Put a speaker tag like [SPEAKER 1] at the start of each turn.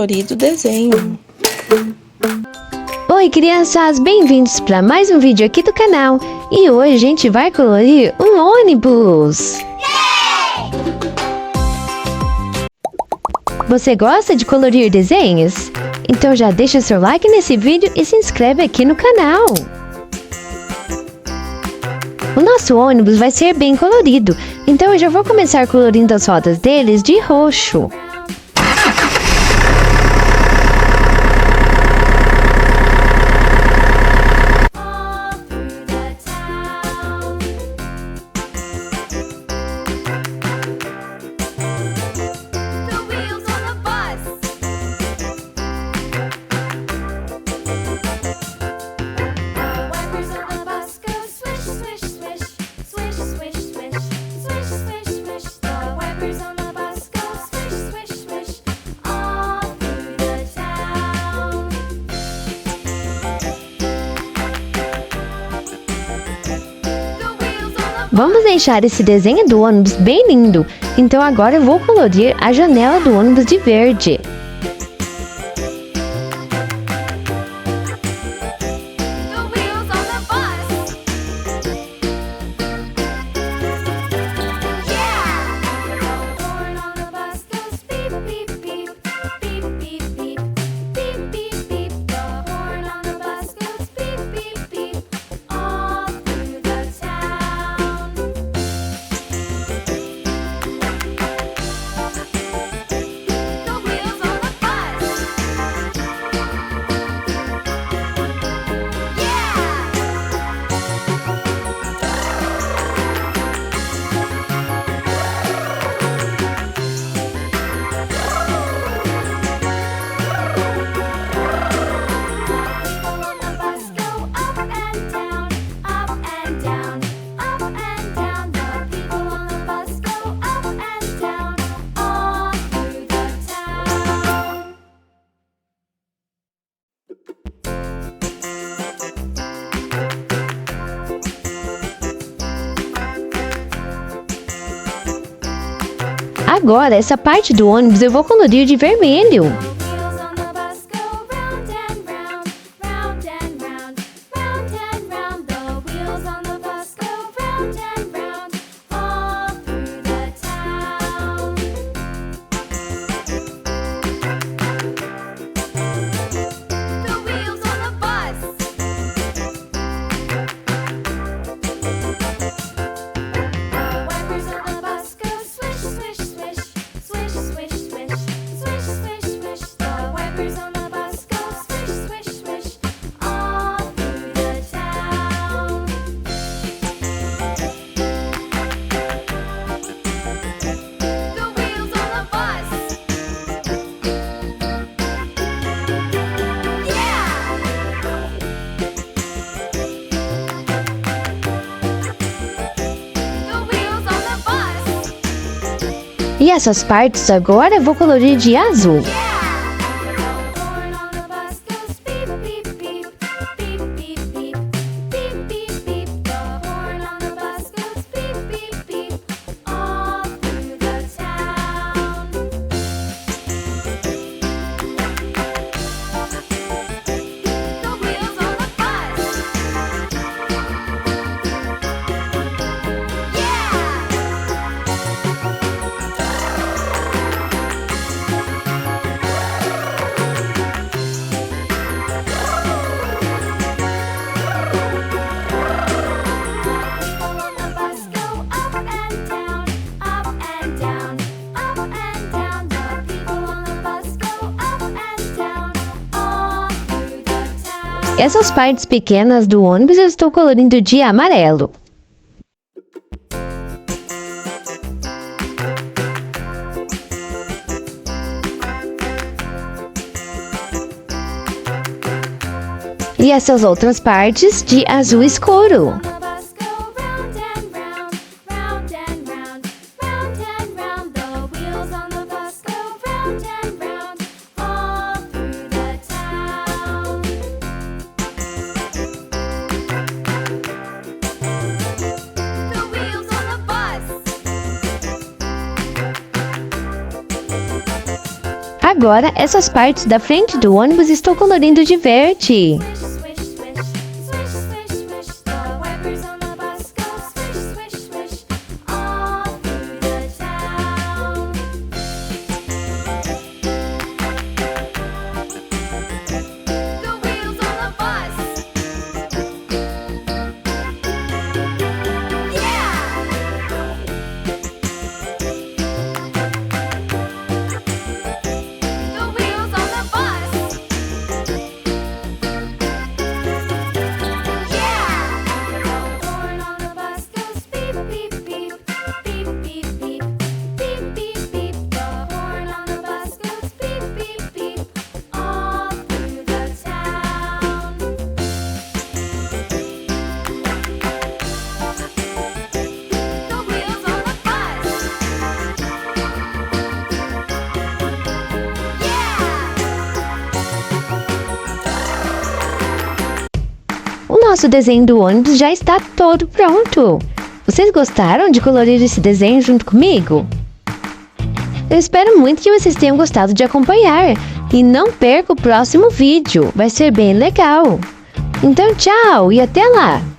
[SPEAKER 1] colorido desenho.
[SPEAKER 2] Oi crianças, bem-vindos para mais um vídeo aqui do canal. E hoje a gente vai colorir um ônibus. Você gosta de colorir desenhos? Então já deixa seu like nesse vídeo e se inscreve aqui no canal. O nosso ônibus vai ser bem colorido, então eu já vou começar colorindo as rodas deles de roxo. Vamos deixar esse desenho do ônibus bem lindo. Então agora eu vou colorir a janela do ônibus de verde. Agora, essa parte do ônibus eu vou colorir de vermelho. E essas partes agora eu vou colorir de azul. Essas partes pequenas do ônibus eu estou colorindo de amarelo. E essas outras partes de azul escuro. Agora, essas partes da frente do ônibus estou colorindo de verde. O nosso desenho do ônibus já está todo pronto. Vocês gostaram de colorir esse desenho junto comigo? Eu espero muito que vocês tenham gostado de acompanhar. E não perca o próximo vídeo, vai ser bem legal. Então tchau e até lá!